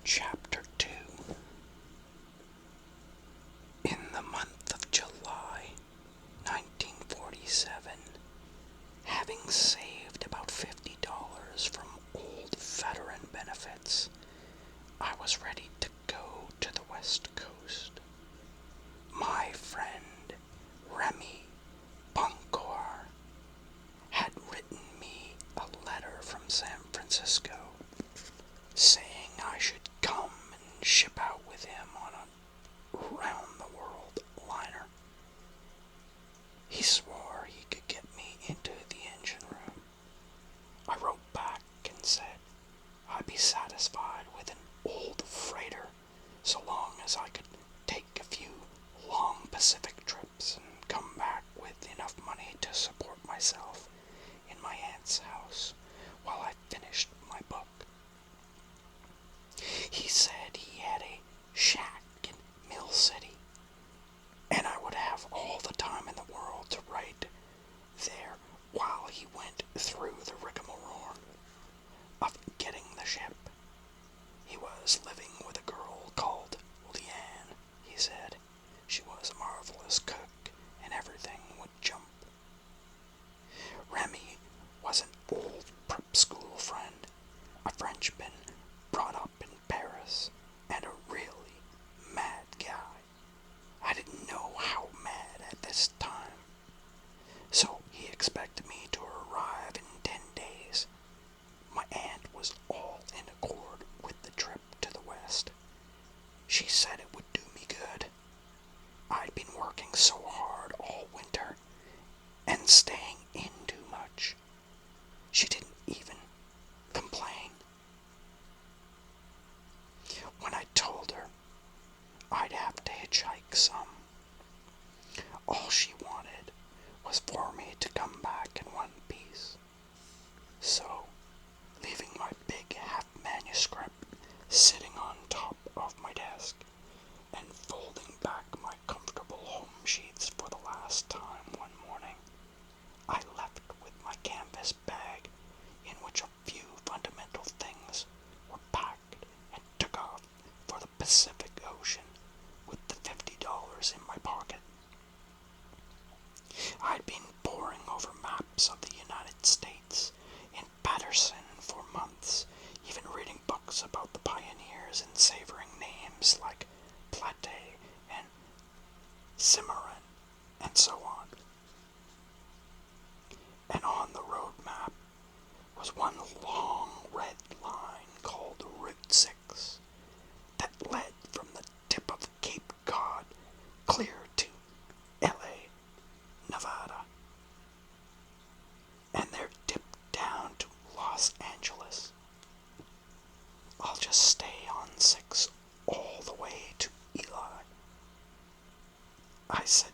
Chapter 2. In the month of July, 1947, having saved about $50 from old veteran benefits, I was ready to go to the West Coast. My friend, Remy Bunkor, had written me a letter from San Francisco saying I should come and ship out with him on a round-the-world liner. He swore he could get me into the engine room. I wrote back and said I'd be satisfied with an old freighter so long as I could take a few long Pacific trips and come back with enough money to support myself in my aunt's house while I finished my book. He said he had a shack in Mill City, and I would have all the time in the world to write there while he went through the rigmarole of getting the ship. He was living with a girl called Leanne, he said. She was a marvelous cook, and everything would jump. Remy was an old prep school friend, a Frenchman brought up in Paris, and a really mad guy. I didn't know how mad at this time, so he expected me to arrive in 10 days. My aunt was all in accord with the trip to the West. She said it would do me good. I'd been working so hard all winter and staying in too much. She didn't even complain. When I told her I'd have to hitchhike some, all she wanted was for me to come back in one piece. So, leaving my big half manuscript sitting on top of my desk and folding back my comfortable home sheets for the last time one morning, I left with my canvas bag in which a few fundamental things were packed and took off for the Pacific Ocean with the $50 in my pocket. I'd been poring over maps of the United States in Patterson for months, even reading books about the pioneers and savoring names like Platte and Cimarron and so on. And on the road map was one long red line called Route 6 that led from the tip of Cape Cod clear to L.A., Nevada, and there dipped down to Los Angeles. I'll just stay on 6 all the way to Eli, I said.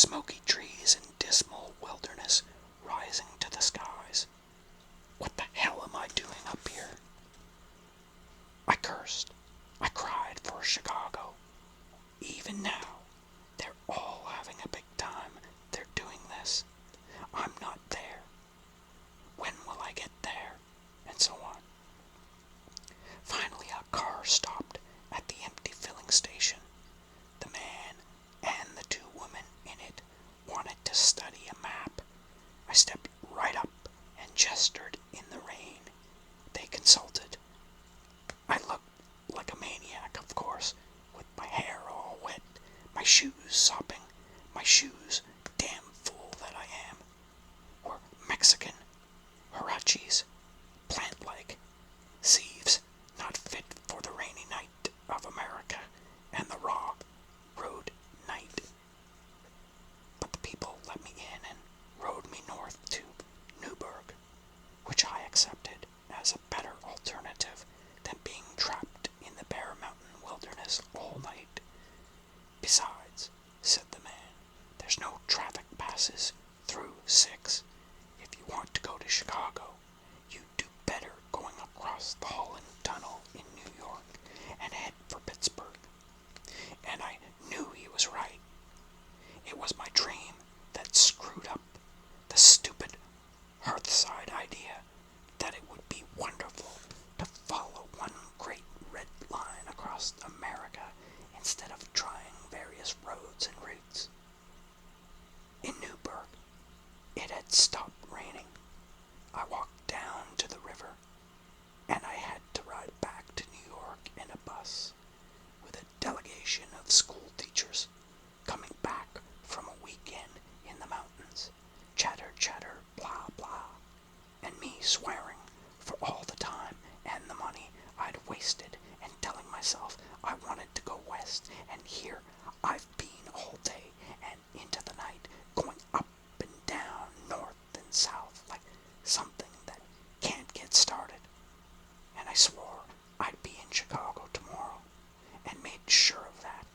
smoky trees and dismal wilderness rising to the skies. What the hell am I doing up here? I cursed. I cried for Chicago. Even now, they're all having a big time. They're doing this. I'm not there. When will I get there? And so on. Finally, a car stopped at the empty filling station. The man and the two women in it wanted to study a map. I stepped right up and gestured in the rain. They consulted. I looked like a maniac, of course, with my hair all wet, my shoes sopping, my shoes, damn fool that I am, were Mexican, huaraches, plant-like, sieves not fit for the rainy night of America and the raw road night. But the people let me in and rode me north to Newburgh, which I accepted as a better alternative than being trapped in the bare mountain wilderness all night. Besides, said the man, there's no traffic passes through 6. If you want to go to Chicago, you'd do better going across the Holland Tunnel in New York and head for Pittsburgh. And I knew he was right. It was my dream that screwed up the stupid hearthside idea that it would be wonderful to follow one great red line across America instead of trying various roads and routes. In Newburgh, it had stopped raining. I walked down to the river, and I had to ride back to New York in a bus with a delegation of school teachers coming back from a weekend in the mountains. Chatter, chatter, blah, blah, and me swearing for all the time and the money I'd wasted and telling myself I wanted to go west, and here I've been all day and into the night going up and down, north and south, like something that can't get started. And I swore I'd be in Chicago tomorrow, and made sure of that,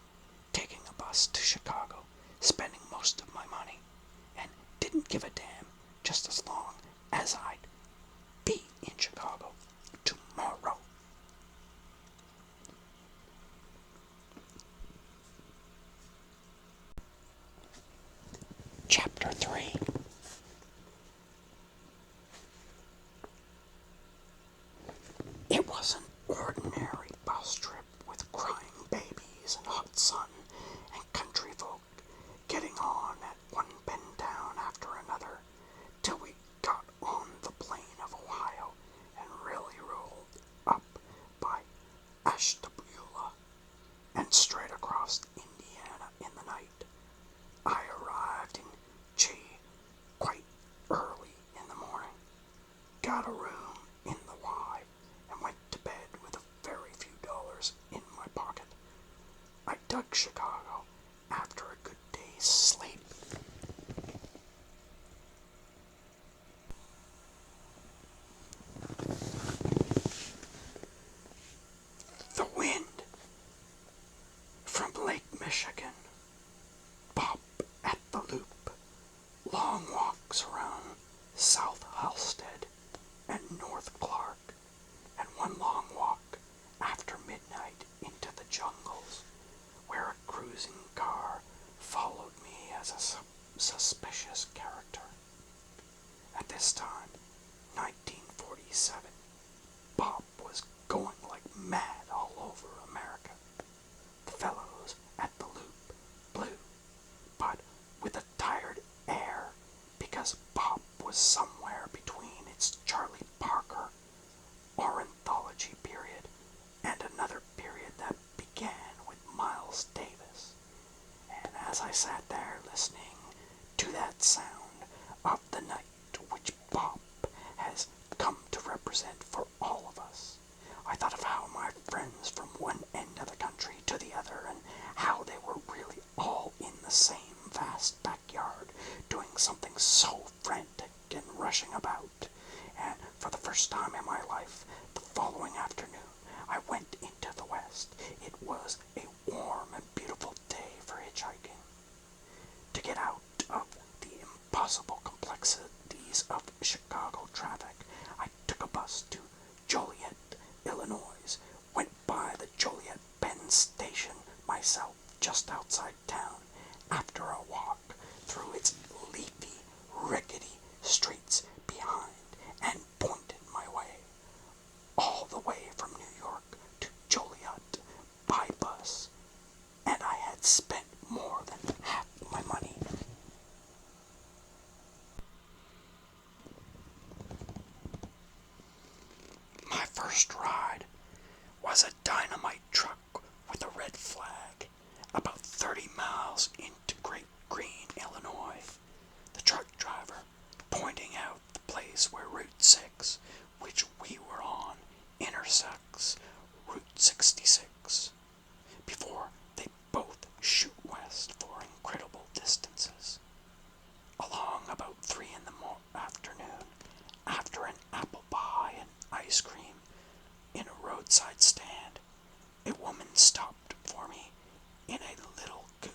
taking a bus to Chicago, spending most of my money, and didn't give a damn just as long as I'd be in Chicago tomorrow. Chapter 3. It was an ordinary bus trip with crying babies and hot sun and country folk getting on at one pen town after another till we got on the plain of Ohio and really rolled up by Ashtabula and straight across Indiana in the night. I arrived in Chapt quite early in the morning, got a room in the Y, and went to bed with a very few dollars in my pocket. I dug Chicago after a good day's sleep. The wind from Lake Michigan, pop at the loop, long walks around South Halstead and North Clark, and one long walk after midnight into the jungles, where a cruising car followed me as a suspicious character. At this time, 1947, Bob was going like mad all over America. The fellows at the loop blew, but with a tired air, because Bob was somewhere between its Charlie Parker ornithology period and another period that began with Miles Davis. And as I sat there listening to that sound of the night which Bob has come to represent for all of us, I thought of how my friends from one end of the country to the other, and how they were really all in the same vast backyard, doing something so frantic and rushing about. And for the first time in my life, the following afternoon, I went into the west. It was a warm and beautiful day for hitchhiking. To get out first ride was a dynamite truck with a red flag, about 30 miles into Great Green, Illinois. The truck driver pointing out the place where Route 6, which we were on, intersects Route 66, before they both shoot west for incredible distances. Along about 3 in the afternoon, after an apple pie and ice cream in a roadside stand, a woman stopped for me in a little coupe.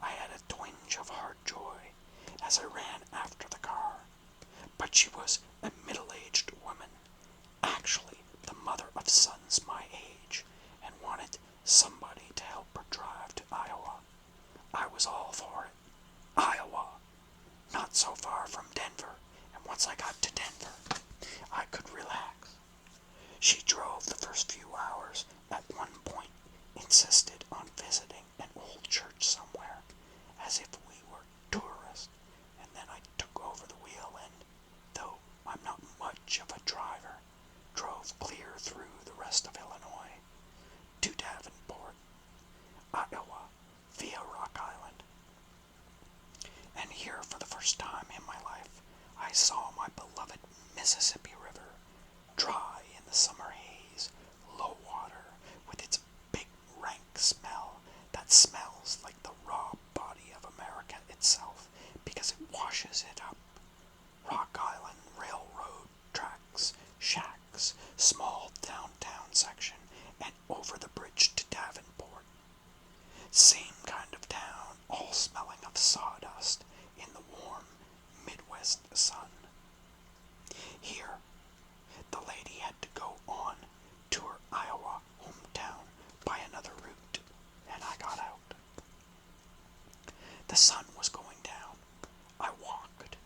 I had a twinge of hard joy as I ran after the car, but she was a middle-aged woman, actually the mother of sons my age, and wanted somebody to help her drive to Iowa. I was all for it. Iowa, not so far from Denver, and once I got to Denver, I could relax. She drove the first few hours, at one point insisted on visiting an old church somewhere, as if we were tourists, and then I took over the wheel and, though I'm not much of a driver, drove clear through the rest of Illinois to Davenport, Iowa, via Rock Island. And here, for the first time in my life, I saw my beloved Mississippi River, dry in the summer haze, low water, with its big rank smell that smells like the raw body of America itself because it washes it up. Rock Island railroad tracks, shacks, small downtown section, and over the bridge to Davenport. Same kind of town, all smelling of sawdust in the warm Midwest sun. Here, the lady had to go on to her Iowa hometown by another route, and I got out. The sun was going down. I walked,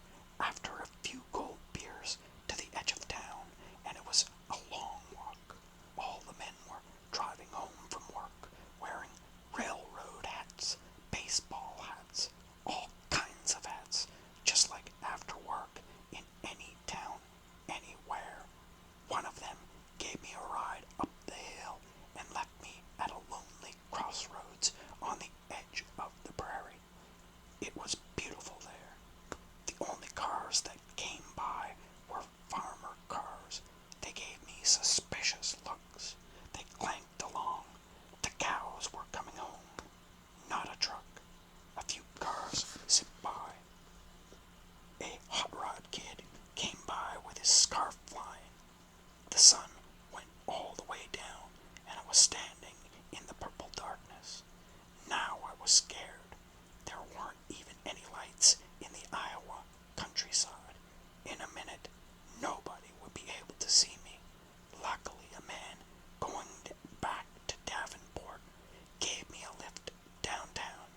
after a few cold beers, to the edge of town, and it was a long walk. All the men were driving home from work, wearing railroad hats, baseball hats, all kinds of hats, just like after work in any town, anywhere. One of them gave me a ride up the hill and left me at a lonely crossroads on the edge of the prairie. It was beautiful there. The only cars that came by were farmer cars. They gave me suspicious looks. They clanked along. The cows were coming home. Not a truck. A few cars zipped by. A hot rod kid came by with his scarf flying. The sun went all the way down, and I was standing in the purple darkness. Now I was scared. There weren't even any lights in the Iowa countryside. In a minute, nobody would be able to see me. Luckily, a man going back to Davenport gave me a lift downtown,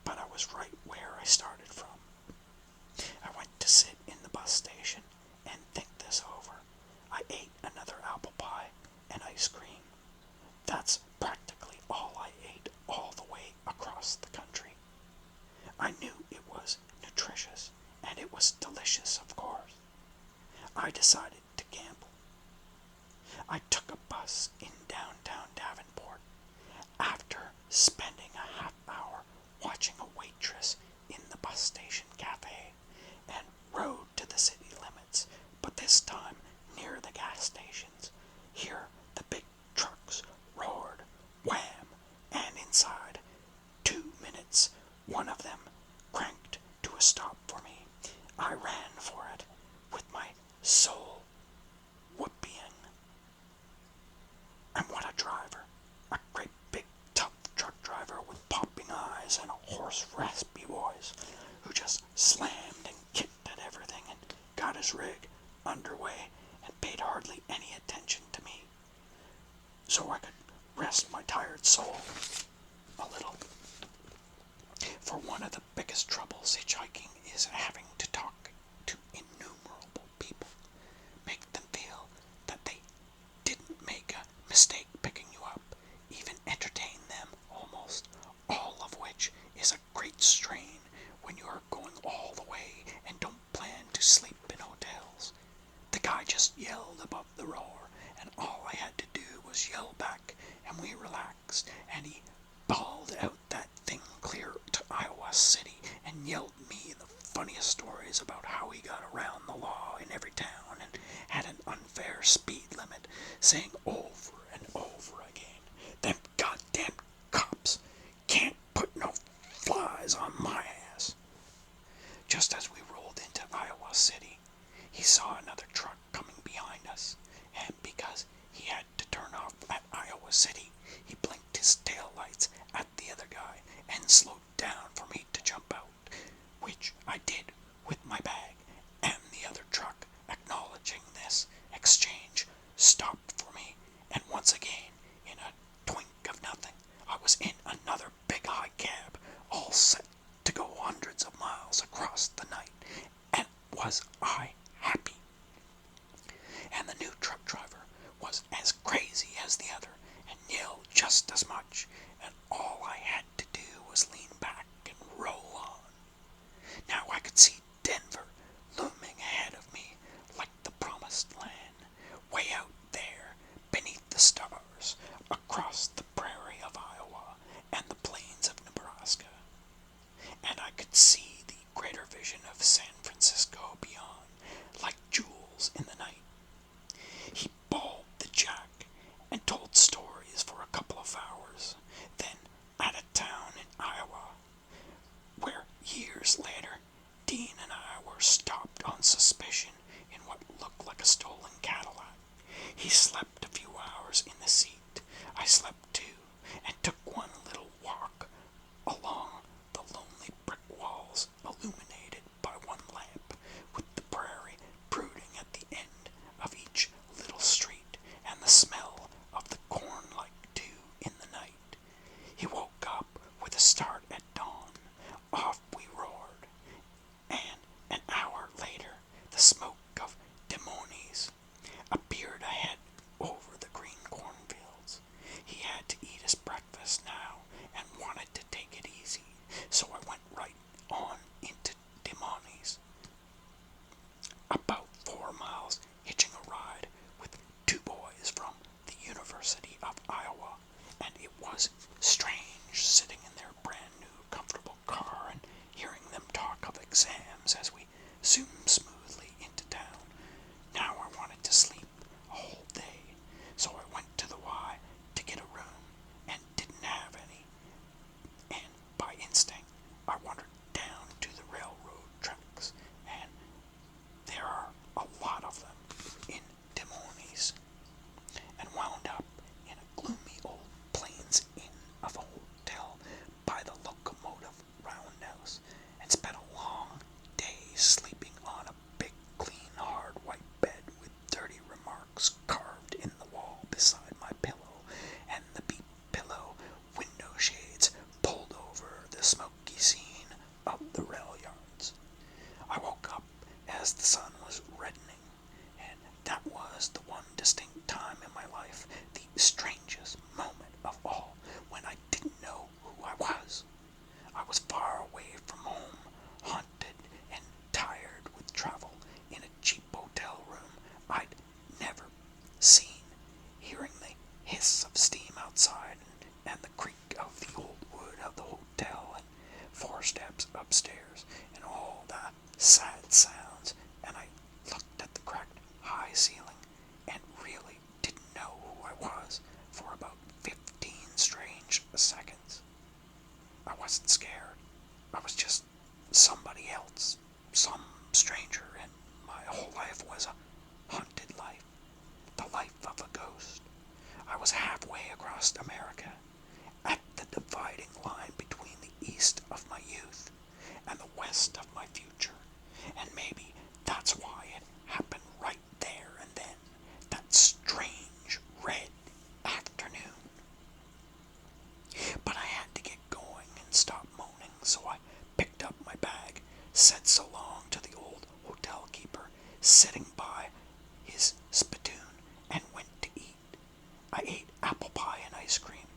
but I was right where I started from. I went to sit in the bus station and think this over. I ate another apple pie and ice cream. That's practically all I ate all the way across the country. I knew it was nutritious, and it was delicious, of course. I decided to gamble. I took a bus in downtown Davenport. After spending a half hour watching a waitress in the bus station cafe, and rode to the city limits, but this time near the gas stations. Here the big trucks roared, wham, and inside 2 minutes, one of them cranked to a stop for me. I ran for it, with my soul whooping. And what a driver! A great big tough truck driver with popping eyes and a hoarse raspy voice, who just slammed and kicked at everything and got his rig underway and paid hardly any attention to me, so I could rest my tired soul a little. For one of the biggest troubles hitchhiking is having to talk to innumerable people, make them feel that they didn't make a mistake picking you up, even entertain them almost, all of which is a great strain when you are going all the way and don't plan to sleep in hotels. The guy just yelled above the roar, next, and he bawled out that thing clear to Iowa City and yelled me the funniest stories about how he got around the law in every town and had an unfair speed limit, saying over and over again, "Them goddamn cops can't put no flies on my ass." Just as we rolled into Iowa City, he saw another truck coming behind us, and because he had to turn off at Iowa City, he blinked his tail lights at the other guy and slowed down for me to jump out, which I did with my bag, and the other truck, acknowledging this exchange, stopped for me, and once again, in a twink of nothing, I was in another big high cab, all set to go hundreds of miles across the night, and was I happy. And the new truck driver was as crazy as the other, and yelled just as much, and all I had to do was lean back and roll on. Now I could see Denver looming ahead of me like the promised land, way out there beneath the stars, across the prairie of Iowa and the plains of Nebraska. And I could see the greater vision of San Francisco beyond, like jewels in the night. He bawled the jack and told stories for a couple of hours, then at a town in Iowa, where years later Dean and I were stopped on suspicion in what looked like a stolen Cadillac. He slept a few hours in the seat. I slept too, and took one little walk along the lonely brick walls, illuminated by one lamp, with the prairie brooding at the end of each little street, and the smell of the corn like dew in the night. He woke up with a start at dawn. Off we roared, and an hour later the smoke of Des Moines appeared ahead over the green cornfields. He had to eat his breakfast now and wanted to take it easy, so I went right on into Des Moines. About 4 miles, hitching a ride with 2 boys from the University of Iowa, and it was strange sitting in their brand new comfortable car and hearing them talk of exams as we zoomed smoothly into town. Now I wanted to sleep a whole day, so I went to the Y to get a room and didn't have any, and by instinct I wandered down to the railroad tracks, and there are a lot of them in Des Moines, and wound up in a gloomy old Plains Inn of a hotel by the locomotive roundhouse, and spent a long day sleeping on a big, clean, hard white bed with dirty remarks carved in the wall beside my pillow, and the beat pillow window shades pulled over the smoky scene of the rail yards. I woke up as the sun was reddening, and that was the one distinct time in my life, the strangest moment of all, when I didn't know who I was. I was far away from home, haunted and tired with travel, in a cheap hotel room I'd never seen, hearing the hiss of steam outside and the creak of the old wood of the hotel, and 4 steps upstairs, and all the sad sounds, and I looked at the cracked high ceiling and really didn't know who I was for about 15 strange seconds. I wasn't scared. I was just somebody else, some stranger, and my whole life was a haunted life, the life of a ghost. I was halfway across America, at the dividing line between the east of my youth and the west of my future, and maybe that's why it happened right there and then, that strange red afternoon. But I had to get going and stop moaning, so I picked up my bag, said so long to the old hotel keeper sitting by his spittoon, and went to eat. I ate apple pie and ice cream,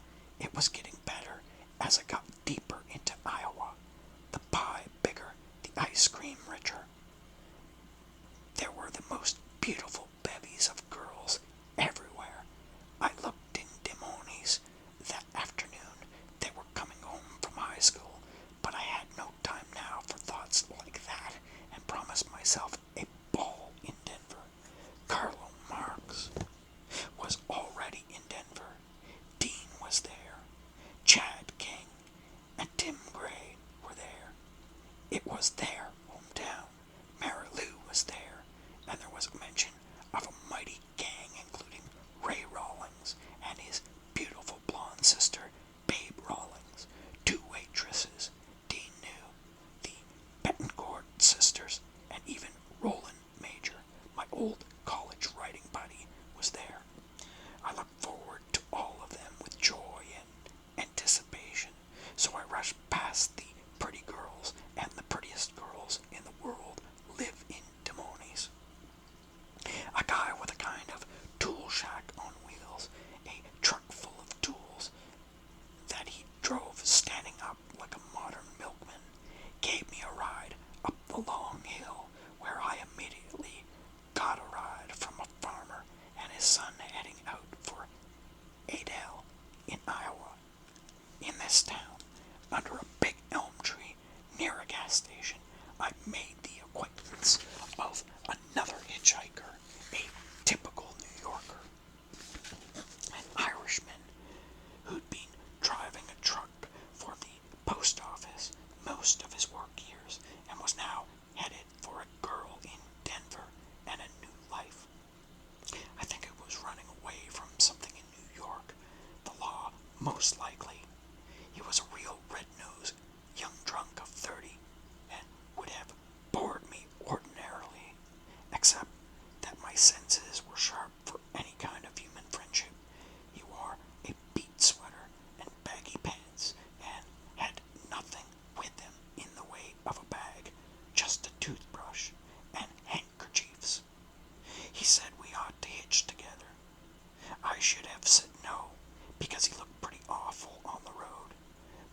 should have said no, because he looked pretty awful on the road.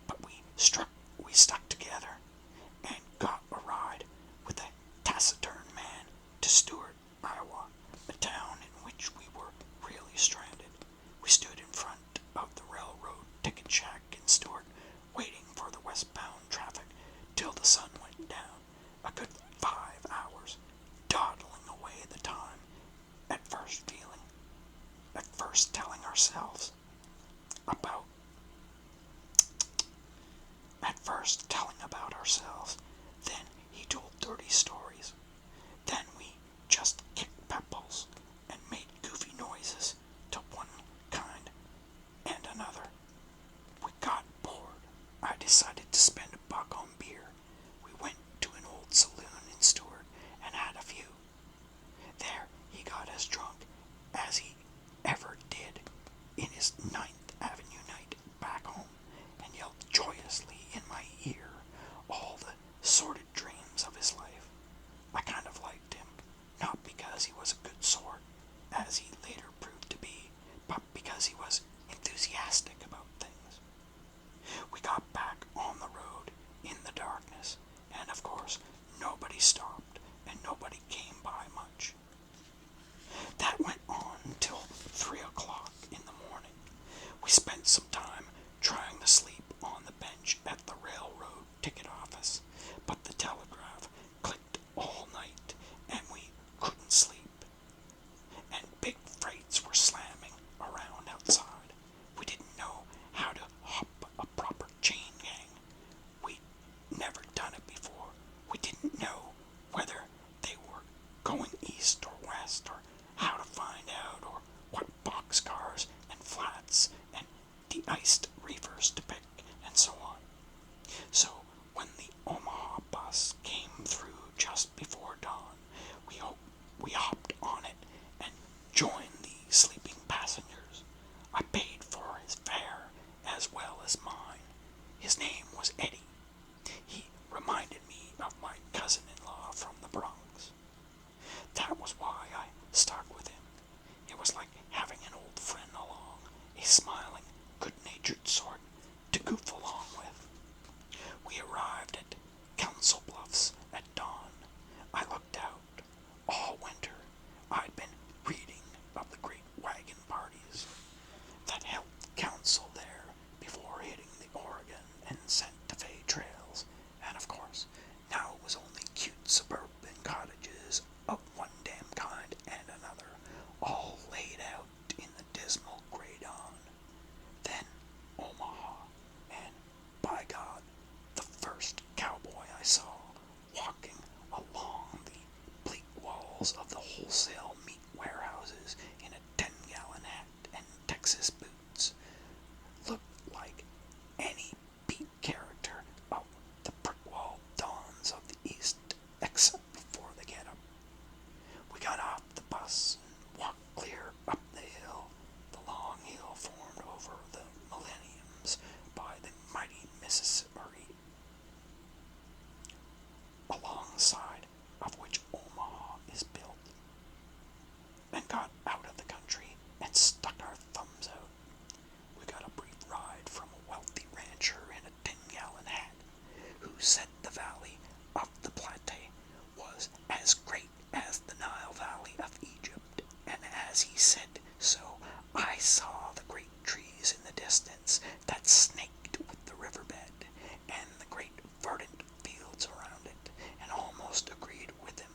But we stuck together and got a ride with a taciturn man to Stewart, Iowa, a town in which we were really stranded. We stood in front of the railroad ticket shack in Stewart, waiting for the westbound traffic till the sun went down. A good 5 hours, dawdling away the time, at first telling ourselves about ourselves. Then he told dirty stories. Then we just kicked pebbles and made goofy noises to one kind and another. We got bored. I decided to spend $1 on beer. We went to an old saloon in Stewart and had a few. There he got as drunk as he ever did in his 9th Avenue night back home, and yelled joyously in my ear all the sordid dreams of his life. I kind of liked him, not because he was a good sort, as he later proved to be, but because he was enthusiastic about things. We got back on the road in the darkness, and of course nobody stopped and nobody came by much. That went on until 3 o'clock in the morning. We spent some time trying to sleep on the bench at the railroad ticket office, but the telegraph clicked all night and we couldn't sleep. And big freights were slamming around outside. We didn't know how to hop a proper chain gang. We'd never done it before. We didn't know whether they were going east or west, or how to find out, or what boxcars and flats and de-iced reefers to pick, and so on. So when the Omaha bus came through just before dawn, we hopped on it and joined the sleeping passengers. I paid for his fare as well as mine. His name was Eddie. He reminded me of my cousin-in-law from the Bronx. That was why I stuck with him. It was like having an old friend along, a smiling, good-natured sort to goof along with. We arrived at Council Bluffs at dawn. I looked out. All winter I'd been reading of the great wagon parties that held council there before hitting the Oregon and Santa Fe trails, and of course now it was only cute suburban cottages of one damn kind and another, all laid out in the dismal gray dawn. Then Omaha, and by God, the first cowboy I saw walking along the bleak walls of the wholesale meat warehouses in a 10-gallon hat and Texas boots looked like any beat character of the brick-walled dawns of the East, except before the get-up. We got off the bus and walked clear up the hill, the long hill formed over the millenniums by the mighty Mississippi, alongside of which Omaha is built, and got out of the country and stuck our thumbs out. We got a brief ride from a wealthy rancher in a 10-gallon hat, who said the valley of the Platte was as great as the Nile Valley of Egypt, and as he said so, I saw the great trees in the distance that snaked with the riverbed, and the great verdant fields around it, and almost agreed with him.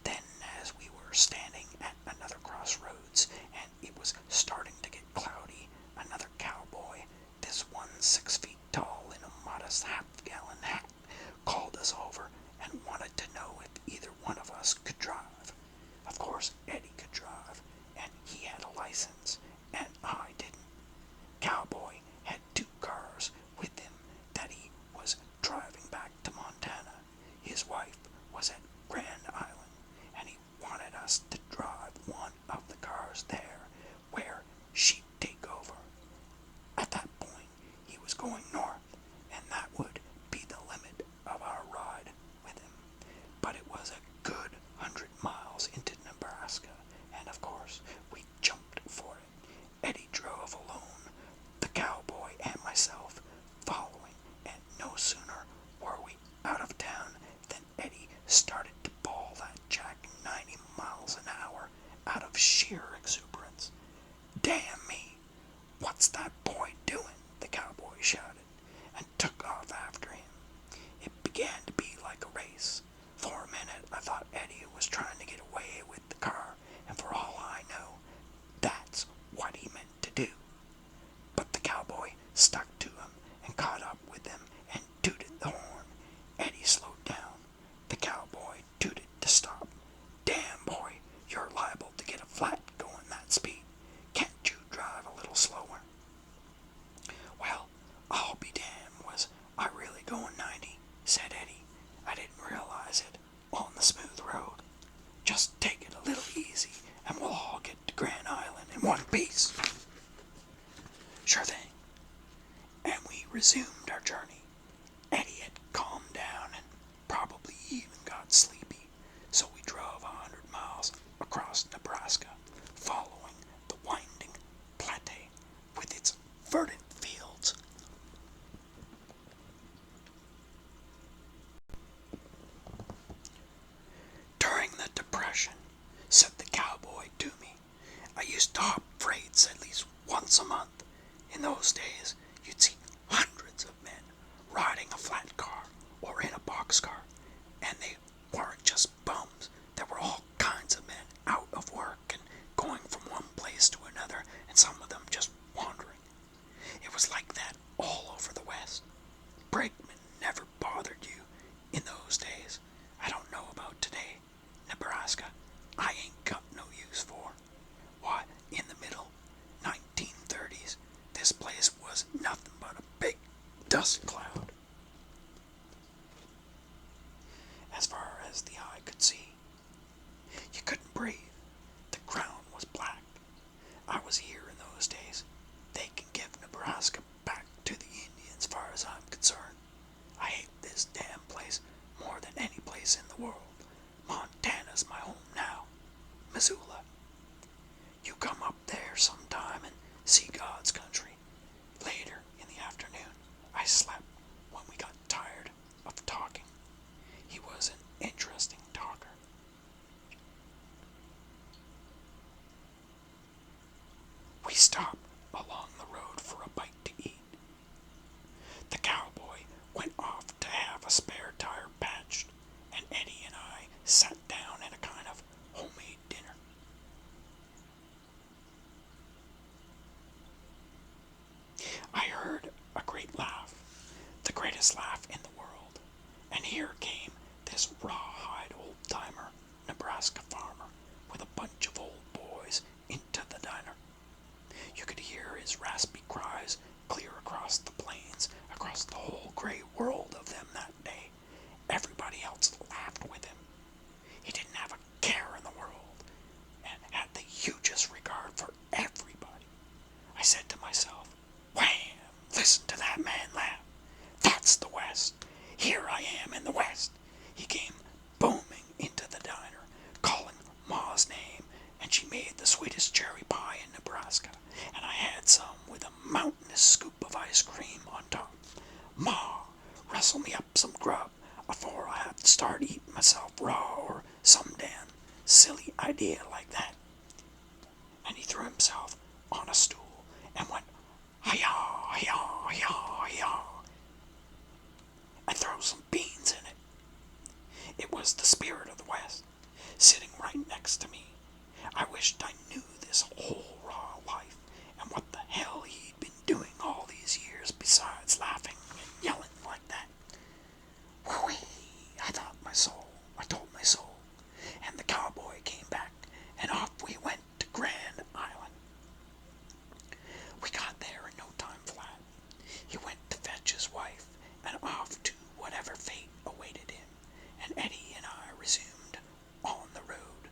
Then, as we were standing at another crossroads, and it was starting to get cloudy, another cowboy, this one 6 feet tall in a modest half-gallon hat, called us over and wanted to know if either one of us could drive. Of course, Eddie could drive, and he had a license, and I didn't. Cowboy had 2 cars, one piece. Sure thing. And we resumed our journey. Eddie had calmed down and probably even got sleepy, so we drove 100 miles across Nebraska, following the winding plateau with its verdant fields. During the Depression, said the cowboy to me, I used to hop freights at least once a month. In those days, you'd see hundreds of men riding a flat car or in a boxcar, and they weren't just bums. There were all kinds of men out of work and going from one place to another, and some of them just wandering. It was like that all over the West. Brakemen never bothered you in those days. I don't know about today. Nebraska, I ain't got no use for. Why, in the middle 1930s, this place was nothing but a big dust cloud. As far as the eye could see, you couldn't breathe. The ground was black. I was here in those days. They can give Nebraska back to the Indians, far as I'm concerned. I hate this damn place more than any place in the world. Montana's my home now. Missoula. You come up there sometime and see God's country. Later in the afternoon, I slept when we got tired of talking. He was an interesting talker. We stopped along the road for a bite to eat. The cowboy went off to have a spare tire patched, and Eddie and I sat down at a kind of homemade dinner. I heard a great laugh, the greatest laugh in the world, and here came this rawhide old-timer Nebraska farmer with a bunch of old boys into the diner. You could hear his raspy cries clear across the plains, across the whole gray world of them that day. Everybody else laughed with him. He didn't have a care in the world, and had the hugest regard for everybody. I said to myself, wham! Listen to that man laugh. That's the West. Here I am in the West. He came booming into the diner, calling Ma's name, and she made the sweetest cherry pie in Nebraska, and I had some with a mountainous scoop of ice cream on top. Ma, rustle me up some grub afore I have to start eating myself raw or some damn silly idea like that. And he threw himself on a stool and went, hi-yah, hi-yah, hi-yah, hi-yah, and throw some beans in it. It was the spirit of the West, sitting right next to me. I wished I knew this whole raw life, and what the hell he'd been doing all these years besides laughing and yelling like that. Whee! I told my soul, and the cowboy came back, and off we went to Grand Island. We got there in no time flat. He went to fetch his wife, and off to whatever fate awaited him, and Eddie and I resumed on the road.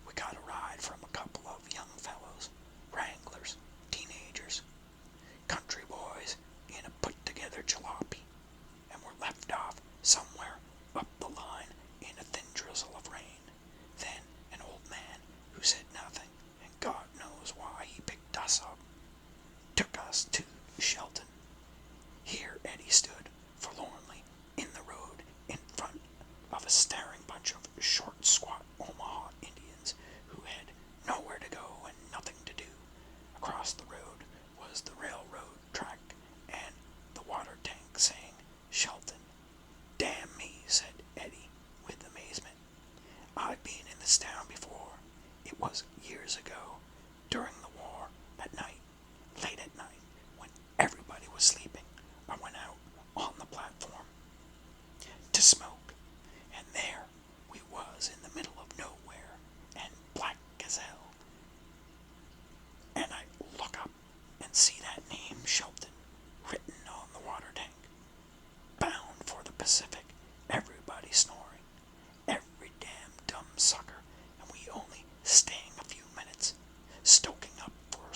We got a ride from a couple of young fellows, wranglers, teenagers, country boys in a put-together jalopy, and were left off somewhere up the line in a thin drizzle of rain. Then an old man who said nothing, and God knows why he picked us up, took us to Shelton. Here Eddie stood forlornly in the road in front of a staring bunch of short, squat Omaha Indians who had nowhere to go and nothing to do. Across the road was the railroad track and the water tank saying Shelton. Damn me, said Eddie with amazement. I've been in this town before. It was years ago, during the war, at night, late at night, when everybody was sleeping. I went out on the platform to smoke, and there we was in the middle of nowhere, and black as hell. And I look up and see that name, Shelton, written on the water tank. Bound for the Pacific, everybody snoring, every damn dumb sucker, and we only staying a few minutes, stoking up for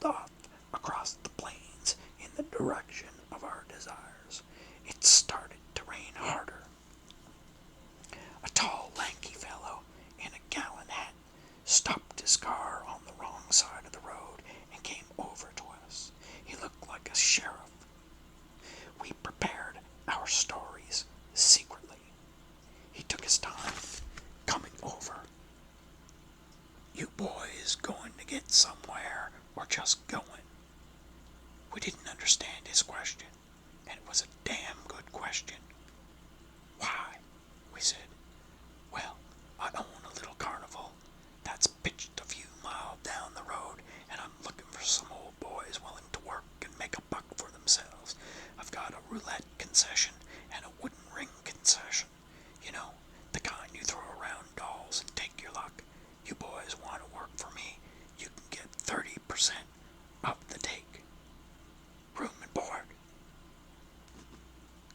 sailed off across the plains in the direction of our desires. It started to rain harder. A tall, lanky fellow in a gallon hat stopped his car on the wrong side of the road and came over to us. He looked like a sheriff. We prepared our stories secretly. He took his time coming over. You boys going to get somewhere or just going? We didn't understand his question, and it was a damn good question. Why? We said. Well, I own a little carnival that's pitched a few miles down the road, and I'm looking for some old boys willing to work and make a buck for themselves. I've got a roulette concession and a wooden ring concession. You know, the kind you throw around dolls and take your luck. You boys want to work for me, you can get 30% of the take. Room and board?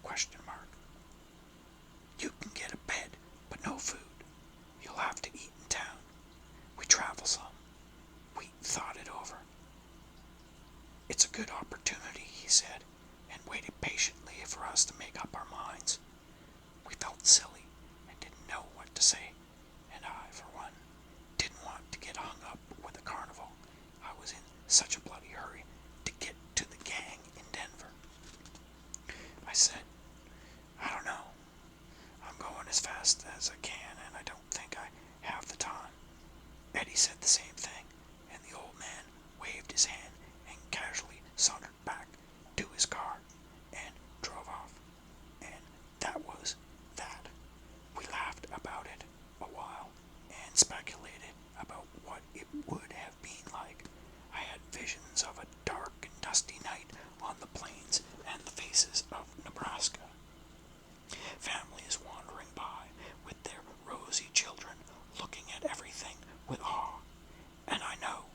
Question mark. You can get a bed, but no food. You'll have to eat in town. We travel some. We thought it over. It's a good opportunity, he said, and waited patiently for us to make up our minds. We felt silly and didn't know what to say, and I, for one, didn't want to get hung up with a carnival. I was in such a bloody hurry to get to the gang in Denver. I said, I don't know. I'm going as fast as I can, and I don't think I have the time. Eddie said the same thing, and the old man waved his hand and casually sauntered back to his car and drove off. And that was that. We laughed about it a while and speculated about what it would have been like. I had visions of a dark and dusty night on the plains and the faces of Nebraska. Families wandering by with their rosy children looking at everything with awe. And I know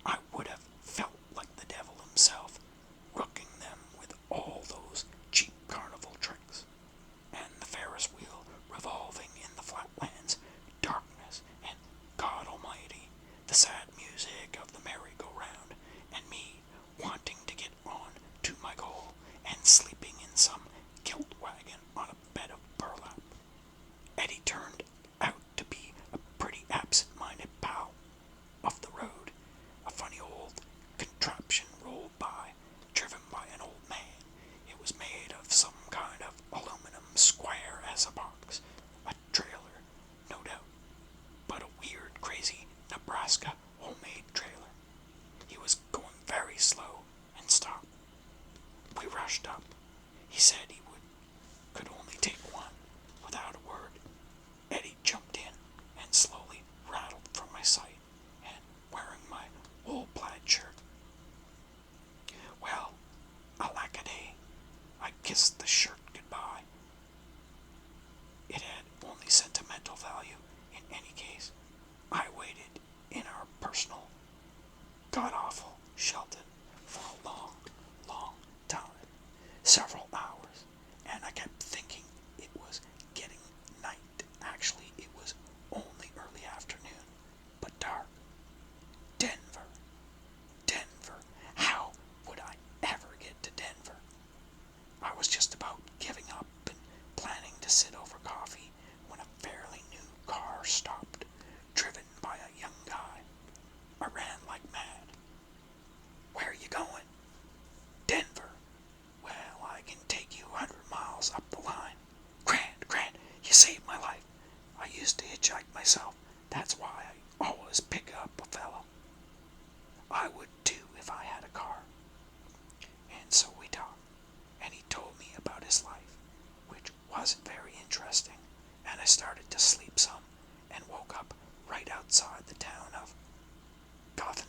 I would have felt like the devil himself, rooking them with all those cheap carnival tricks, and the Ferris wheel revolving in the flatlands, darkness, and God Almighty, the sad music of the merry-go-round, and me wanting to get on to my goal and sleeping in some kilt wagon on a bed of burlap. Eddie turned out to be a pretty absent-minded pal of the road. A funny old contraption rolled by, driven by an old man. It was made of some kind of aluminum, square as a box. A trailer, no doubt, but a weird, crazy Nebraska homemade trailer. He was going very slow and stopped. We rushed up. He said he could only take one. Without a word, Eddie jumped in and slowly rattled from my sight, and wearing my wool plaid shirt. Well, alackaday, I kissed the shirt goodbye. It had only sentimental value in any case. I waited in our personal, god-awful shelter for a long, long time, several hours, and I kept thinking it was getting night. Actually, it was only early afternoon, but dark. Denver. Denver. How would I ever get to Denver? I was just about giving up and planning to sit over coffee when a fairly new car stopped, driven by a young guy. I ran like mad. Where are you going? Denver. Well, I can take you 100 miles up the line. Grand, you saved my life. I used to hitchhike myself. That's why I always pick up a fellow. I would too if I had a car. And so we talked, and he told me about his life, which wasn't very interesting, and I started to sleep some, and woke up right outside the town of Gotham.